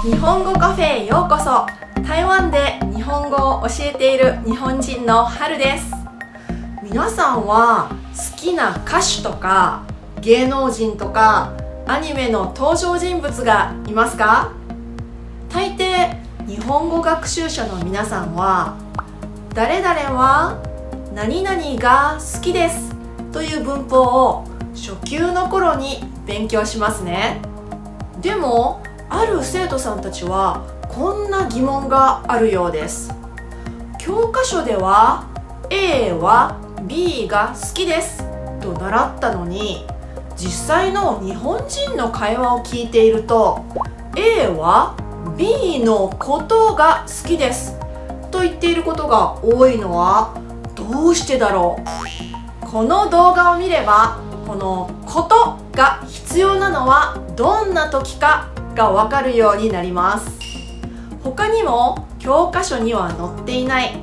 日本語カフェへようこそ。台湾で日本語を教えている日本人の春です。皆さんは好きな歌手とか芸能人とかアニメの登場人物がいますか？大抵日本語学習者の皆さんは誰々は何々が好きですという文法を初級の頃に勉強しますね。でもある生徒さんたちはこんな疑問があるようです。教科書では A は B が好きですと習ったのに、実際の日本人の会話を聞いていると A は B のことが好きですと言っていることが多いのはどうしてだろう。この動画を見ればこのことが必要なのはどんな時かがわかるようになります。他にも教科書には載っていない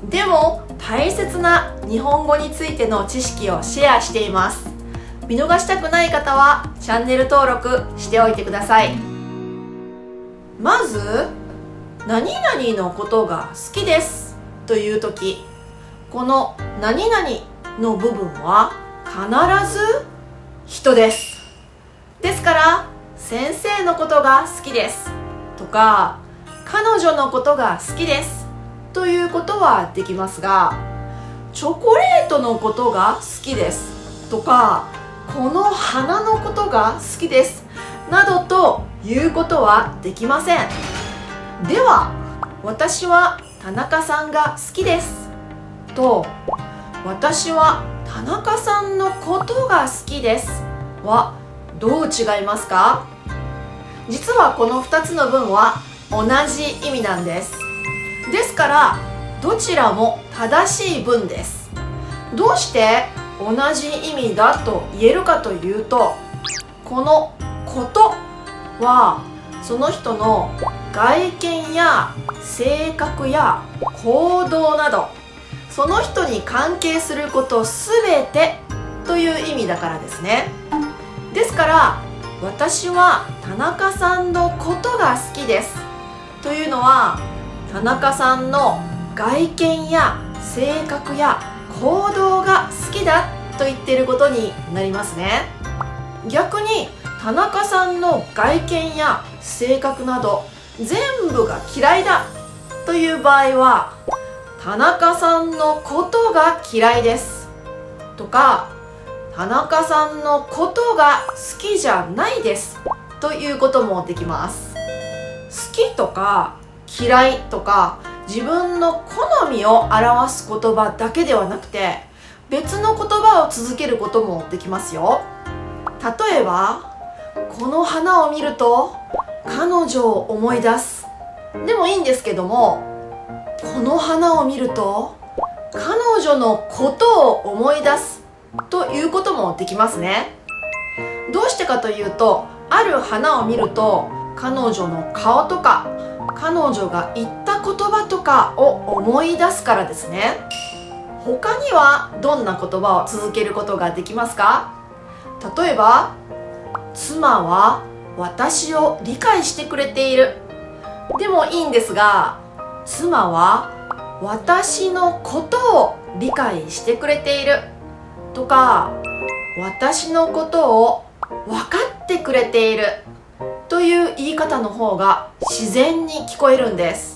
でも大切な日本語についての知識をシェアしています。見逃したくない方はチャンネル登録しておいてください。まず何々のことが好きですという時、この何々の部分は必ず人です。ですから先生のことが好きですとか彼女のことが好きですということはできますが、チョコレートのことが好きですとかこの花のことが好きですなどということはできません。では私は田中さんが好きですと私は田中さんのことが好きですはどう違いますか？実はこの2つの文は同じ意味なんです。ですからどちらも正しい文です。どうして同じ意味だと言えるかというと、このことはその人の外見や性格や行動などその人に関係することすべてという意味だからですね。ですから私は田中さんのことが好きですというのは田中さんの外見や性格や行動が好きだと言っていることになりますね。逆に田中さんの外見や性格など全部が嫌いだという場合は田中さんのことが嫌いですとか田中さんのことが好きじゃないですということもできます。好きとか嫌いとか自分の好みを表す言葉だけではなくて別の言葉を続けることもできますよ。例えばこの花を見ると彼女を思い出すでもいいんですけども、この花を見ると彼女のことを思い出すということもできますね。どうしてかというと、ある花を見ると彼女の顔とか彼女が言った言葉とかを思い出すからですね。他にはどんな言葉を続けることができますか？例えば妻は私を理解してくれているでもいいんですが、妻は私のことを理解してくれているとか私のことを分かってくれているという言い方の方が自然に聞こえるんです。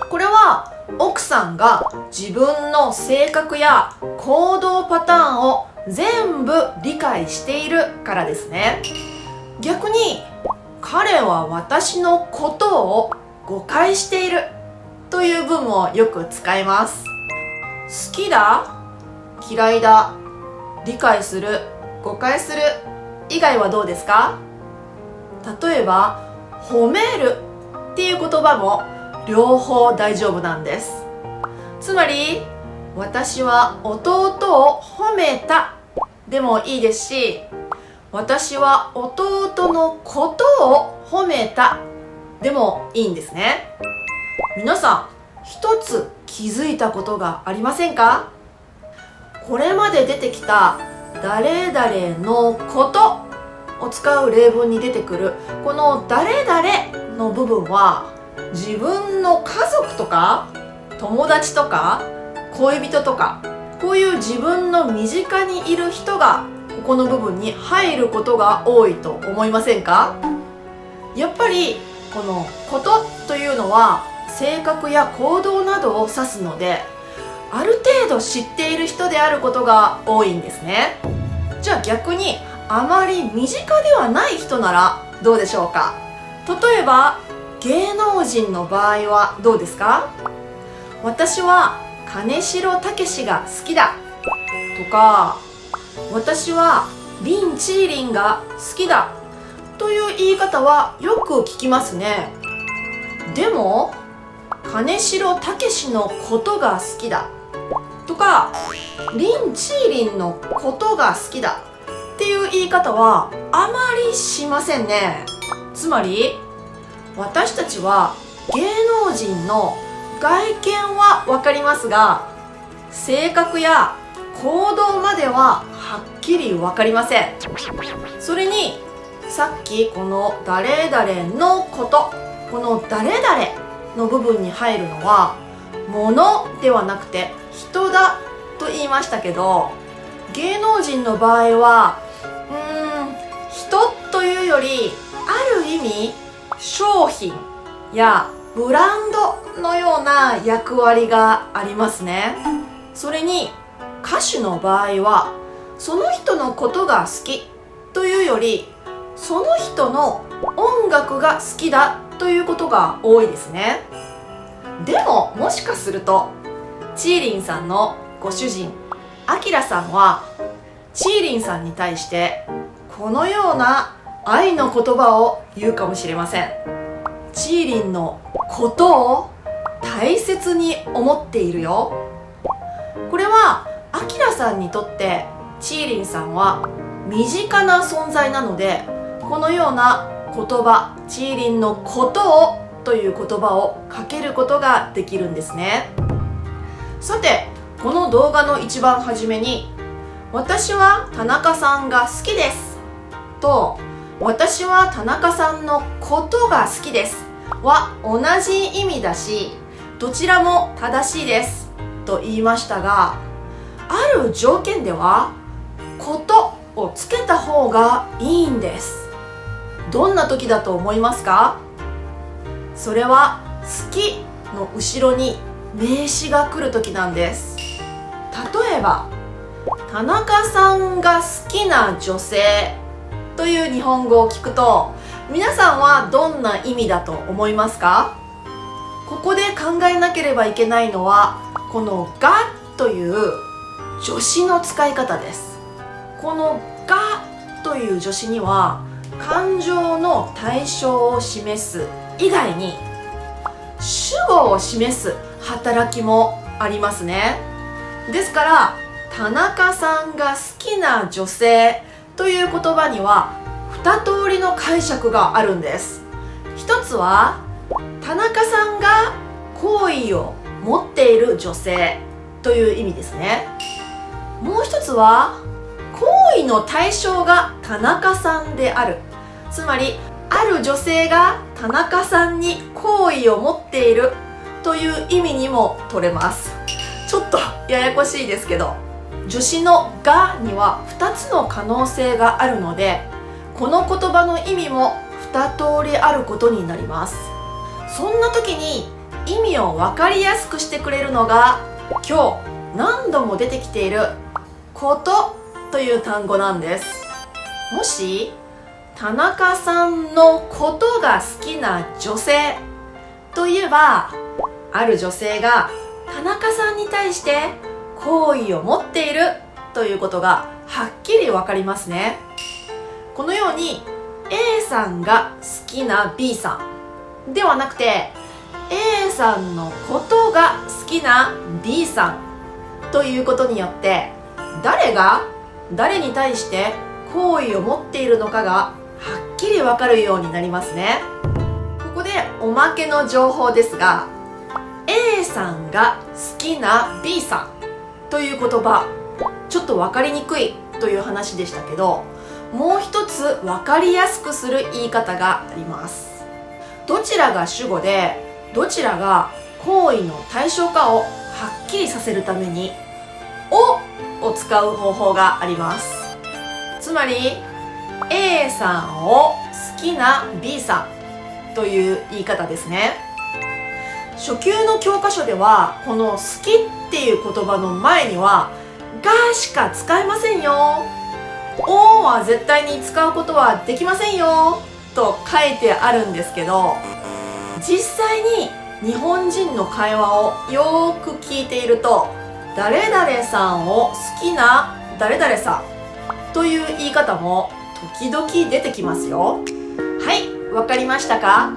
これは奥さんが自分の性格や行動パターンを全部理解しているからですね。逆に彼は私のことを誤解しているという文もよく使います。好きだ、嫌いだ、理解する、誤解する以外はどうですか？例えば褒めるっていう言葉も両方大丈夫なんです。つまり私は弟を褒めたでもいいですし、私は弟のことを褒めたでもいいんですね。皆さん一つ気づいたことがありませんか？これまで出てきた誰々のことを使う例文に出てくるこの誰々の部分は自分の家族とか友達とか恋人とか、こういう自分の身近にいる人がここの部分に入ることが多いと思いませんか？やっぱりこのことというのは性格や行動などを指すので、ある程度知っている人であることが多いんですね。じゃあ逆にあまり身近ではない人ならどうでしょうか？例えば芸能人の場合はどうですか？私は金城武が好きだとか、私はリン・チーリンが好きだという言い方はよく聞きますね。でも金城武のことが好きだとか、リン・チーリンのことが好きだっていう言い方はあまりしませんね。つまり私たちは芸能人の外見は分かりますが、性格や行動までははっきり分かりません。それにさっきこの誰々のこと、この誰々の部分に入るのは物ではなくて人だと言いましたけど、芸能人の場合は人というよりある意味商品やブランドのような役割がありますね。それに歌手の場合はその人のことが好きというよりその人の音楽が好きだということが多いですね。でももしかするとチーリンさんのご主人アキラさんはチーリンさんに対してこのような愛の言葉を言うかもしれません。チーリンのことを大切に思っているよ。これはアキラさんにとってチーリンさんは身近な存在なので、このような言葉、チーリンのことをという言葉をかけることができるんですね。さて、この動画の一番初めに私は田中さんが好きですと私は田中さんのことが好きですは同じ意味だし、どちらも正しいですと言いましたが、ある条件ではことをつけた方がいいんです。どんな時だと思いますか？それは好きの後ろに名詞が来る時なんです。例えば田中さんが好きな女性という日本語を聞くと、皆さんはどんな意味だと思いますか？ここで考えなければいけないのはこのがという助詞の使い方です。このがという助詞には感情の対象を示す以外に主語を示す働きもありますね。ですから田中さんが好きな女性という言葉には2通りの解釈があるんです。一つは田中さんが好意を持っている女性という意味ですね。もう一つは好意の対象が田中さんである、つまりある女性が田中さんに好意を持っているという意味にも取れます。ちょっとややこしいですけど、助詞のがには2つの可能性があるので、この言葉の意味も2通りあることになります。そんな時に意味を分かりやすくしてくれるのが今日何度も出てきていることという単語なんです。もし田中さんのことが好きな女性といえば、ある女性が田中さんに対して好意を持っているということがはっきり分かりますね。このように A さんが好きな B さんではなくて A さんのことが好きな B さんということによって、誰が誰に対して好意を持っているのかがはっきり分かるようになりますね。ここでおまけの情報ですが、 A さんが好きな B さんという言葉、ちょっと分かりにくいという話でしたけど、もう一つ分かりやすくする言い方があります。どちらが主語でどちらが行為の対象かをはっきりさせるためにを使う方法があります。つまり A さんを好きな B さんという言い方ですね。初級の教科書ではこの好きっていう言葉の前にはがしか使えませんよ、おは絶対に使うことはできませんよと書いてあるんですけど、実際に日本人の会話をよーく聞いていると、誰々さんを好きな誰々さんという言い方も時々出てきますよ。はい、わかりましたか？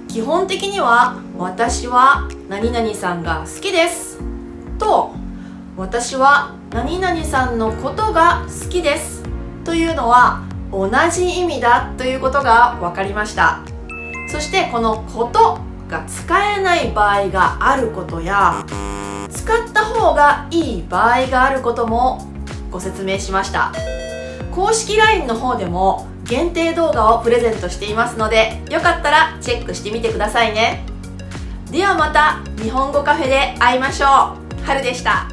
基本的には私は何々さんが好きですと、私は何々さんのことが好きですというのは同じ意味だということが分かりました。そしてこのことが使えない場合があることや、使った方がいい場合があることもご説明しました。公式 LINE の方でも限定動画をプレゼントしていますので、よかったらチェックしてみてくださいね。ではまた日本語カフェで会いましょう。はるでした。